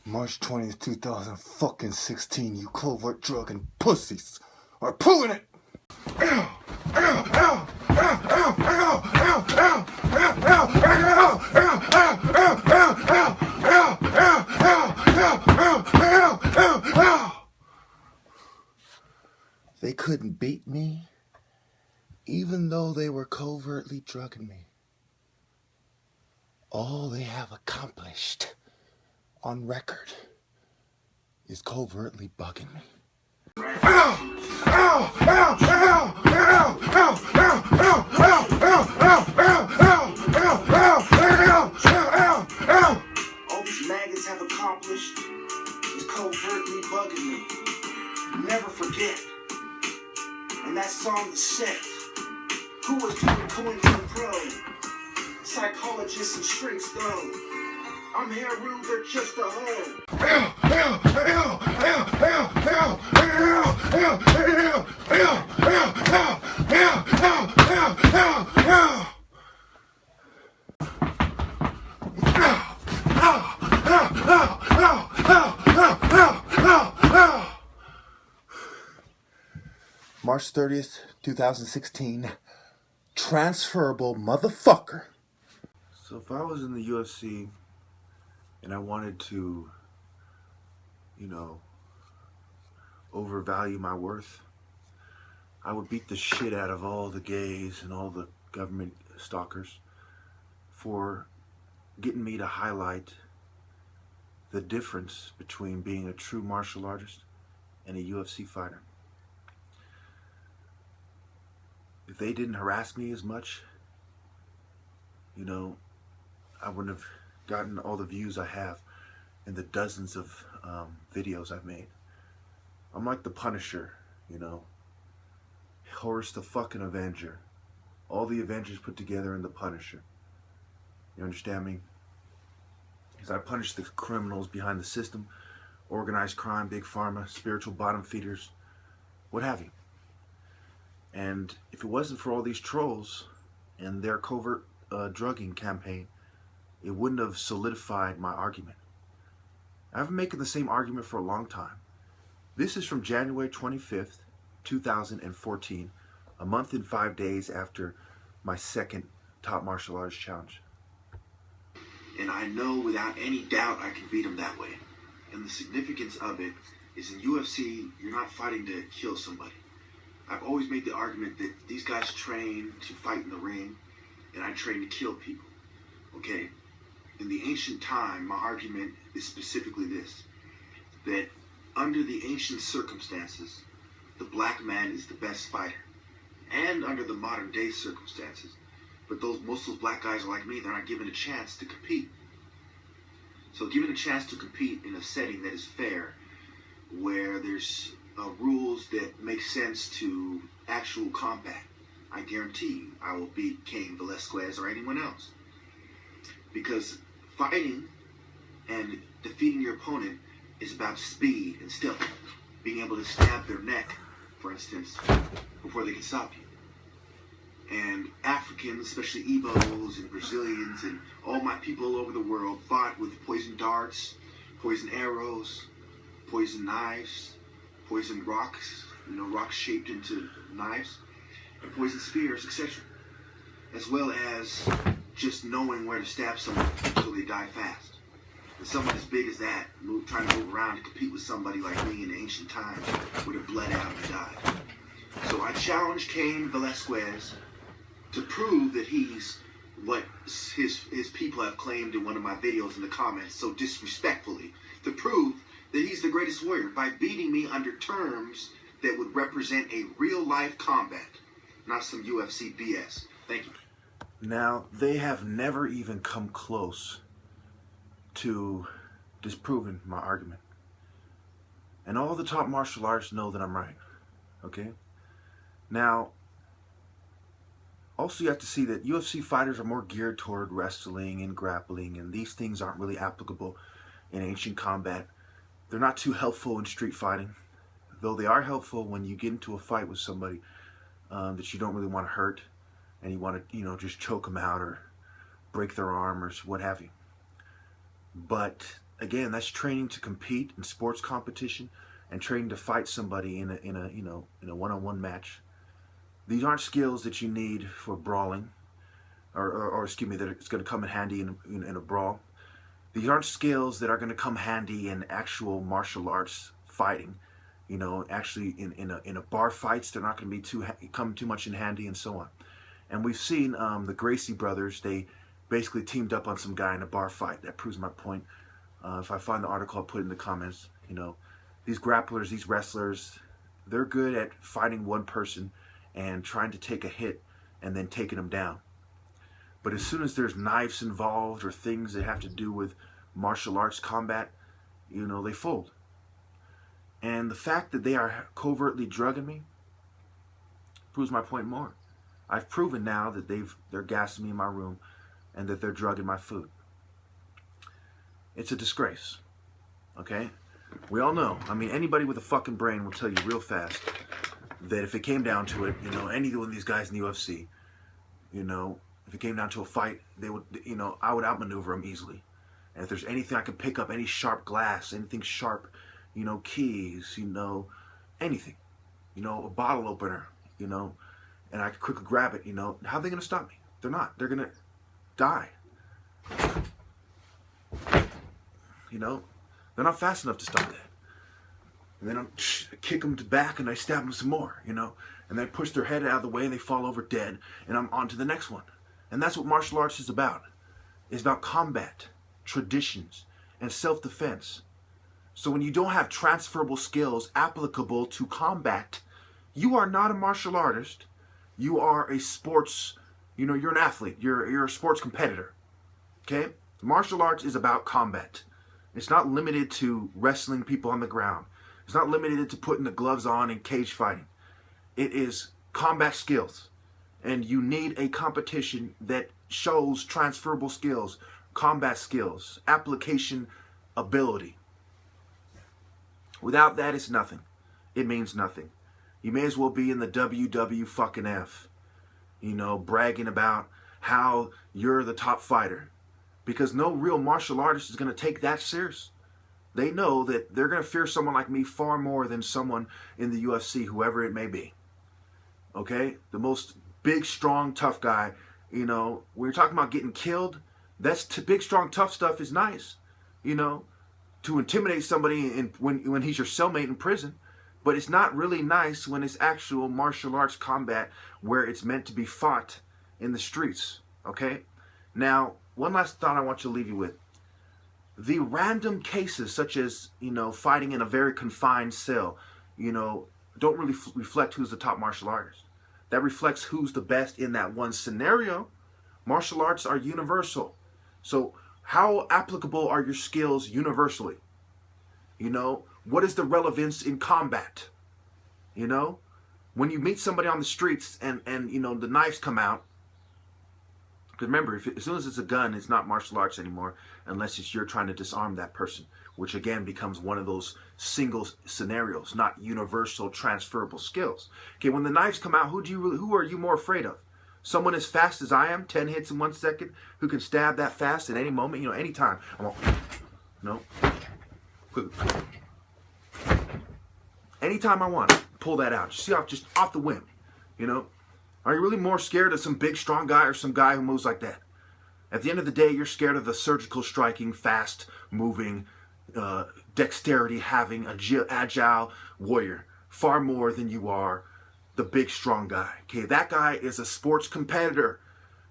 March 20th, 2016, you covert drug and pussies are proving it! They couldn't beat me, even though they were covertly drugging me. All they have accomplished on record is covertly bugging me. All these maggots have accomplished is covertly bugging me. Never forget. And that song is set. Who was doing coin for the pro? Psychologists and shrinks go. I'm here, rude, they're just a hoe. March 30th, 2016, transferable motherfucker. So if I was in the UFC and I wanted to, overvalue my worth, I would beat the shit out of all the gays and all the government stalkers for getting me to highlight the difference between being a true martial artist and a UFC fighter. If they didn't harass me as much, I wouldn't have gotten all the views I have and the dozens of videos I've made. I'm like the Punisher, Horus the fucking Avenger. All the Avengers put together in the Punisher. You understand me? Because I punish the criminals behind the system, organized crime, big pharma, spiritual bottom feeders, what have you. And if it wasn't for all these trolls and their covert drugging campaign, it wouldn't have solidified my argument. I've been making the same argument for a long time. This is from January 25th, 2014, a month and 5 days after my second top martial arts challenge. And I know without any doubt I can beat him that way. And the significance of it is in UFC, you're not fighting to kill somebody. I've always made the argument that these guys train to fight in the ring, and I train to kill people. Okay? In the ancient time, my argument is specifically this, that under the ancient circumstances, the black man is the best fighter. And under the modern day circumstances. But most of those black guys are like me, they're not given a chance to compete. So given a chance to compete in a setting that is fair, where there's rules that make sense to actual combat, I guarantee you I will beat Cain Velasquez or anyone else. Because fighting and defeating your opponent is about speed and stealth. Being able to stab their neck, for instance, before they can stop you. And Africans, especially Igbos and Brazilians and all my people all over the world fought with poison darts, poison arrows, poison knives, poison rocks, rocks shaped into knives, and poison spears, etc. As well as just knowing where to stab someone so they die fast. And someone as big as that, trying to move around to compete with somebody like me in ancient times would have bled out and died. So I challenge Cain Velasquez to prove that he's what his people have claimed in one of my videos in the comments so disrespectfully, to prove that he's the greatest warrior by beating me under terms that would represent a real-life combat, not some UFC BS. Thank you. Now, they have never even come close to disproving my argument. And all the top martial artists know that I'm right. Okay? Now, also you have to see that UFC fighters are more geared toward wrestling and grappling, and these things aren't really applicable in ancient combat. They're not too helpful in street fighting. though they are helpful when you get into a fight with somebody that you don't really want to hurt, and you want to, just choke them out or break their arm or what have you. But again, that's training to compete in sports competition and training to fight somebody in a one-on-one match. These aren't skills that you need for brawling, or excuse me, that it's going to come in handy in a brawl. These aren't skills that are going to come handy in actual martial arts fighting. Actually in a bar fights, they're not going to be come too much in handy, and so on. And we've seen the Gracie brothers. They basically teamed up on some guy in a bar fight. That proves my point. If I find the article, I'll put it in the comments. These grapplers, these wrestlers, they're good at fighting one person and trying to take a hit and then taking them down. But as soon as there's knives involved or things that have to do with martial arts combat, they fold. And the fact that they are covertly drugging me proves my point more. I've proven now that they're gassing me in my room and that they're drugging my food. It's a disgrace. Okay? We all know. I mean, anybody with a fucking brain will tell you real fast that if it came down to it, any one of these guys in the UFC, if it came down to a fight, they would, I would outmaneuver them easily. And if there's anything I could pick up, any sharp glass, anything sharp, keys, anything, a bottle opener, and I could quickly grab it, how are they going to stop me? They're not. They're going to die. They're not fast enough to stop that. And then I kick them back and I stab them some more, and then I push their head out of the way and they fall over dead, and I'm on to the next one. And that's what martial arts is about. It's about combat, traditions, and self-defense. So when you don't have transferable skills applicable to combat, you are not a martial artist. You are a sports, you're an athlete. You're a sports competitor. Okay? Martial arts is about combat. It's not limited to wrestling people on the ground. It's not limited to putting the gloves on and cage fighting. It is combat skills. And you need a competition that shows transferable skills, combat skills, application ability. Without that, it's nothing. It means nothing. You may as well be in the WWF, bragging about how you're the top fighter. Because no real martial artist is going to take that serious. They know that they're going to fear someone like me far more than someone in the UFC, whoever it may be. Okay? The most big, strong, tough guy, when you're talking about getting killed, that's big, strong, tough stuff is nice, to intimidate somebody when he's your cellmate in prison. But it's not really nice when it's actual martial arts combat where it's meant to be fought in the streets. Okay? Now, one last thought I want you to leave you with. The random cases, such as, fighting in a very confined cell, don't really reflect who's the top martial artist. That reflects who's the best in that one scenario. Martial arts are universal. So how applicable are your skills universally? What is the relevance in combat? When you meet somebody on the streets and the knives come out, because remember, as soon as it's a gun, it's not martial arts anymore, unless you're trying to disarm that person, which again becomes one of those single scenarios, not universal transferable skills. Okay, when the knives come out, who are you more afraid of? Someone as fast as I am, 10 hits in 1 second, who can stab that fast at any moment, anytime. Anytime I want to pull that out, just off the whim, Are you really more scared of some big, strong guy or some guy who moves like that? At the end of the day, you're scared of the surgical striking, fast moving, dexterity having, agile warrior far more than you are the big, strong guy. Okay, that guy is a sports competitor.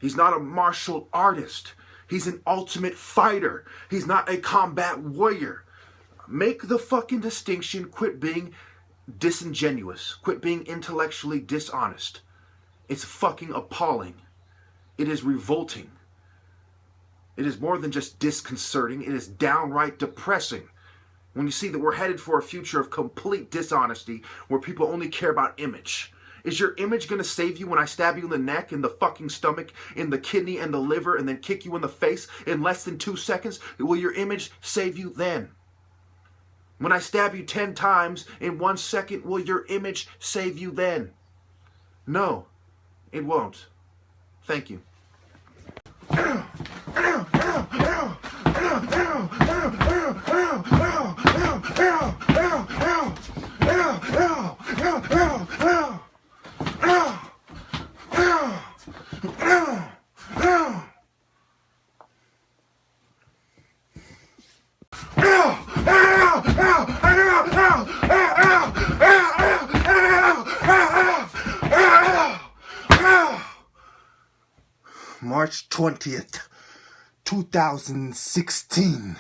He's not a martial artist. He's an ultimate fighter. He's not a combat warrior. Make the fucking distinction. Quit being disingenuous. Quit being intellectually dishonest. It's fucking appalling. It is revolting. It is more than just disconcerting. It is downright depressing when you see that we're headed for a future of complete dishonesty where people only care about image. Is your image going to save you when I stab you in the neck, in the fucking stomach, in the kidney and the liver, and then kick you in the face in less than 2 seconds? Will your image save you then? When I stab you 10 times in 1 second, will your image save you then? No, it won't. Thank you. March 20th, 2016.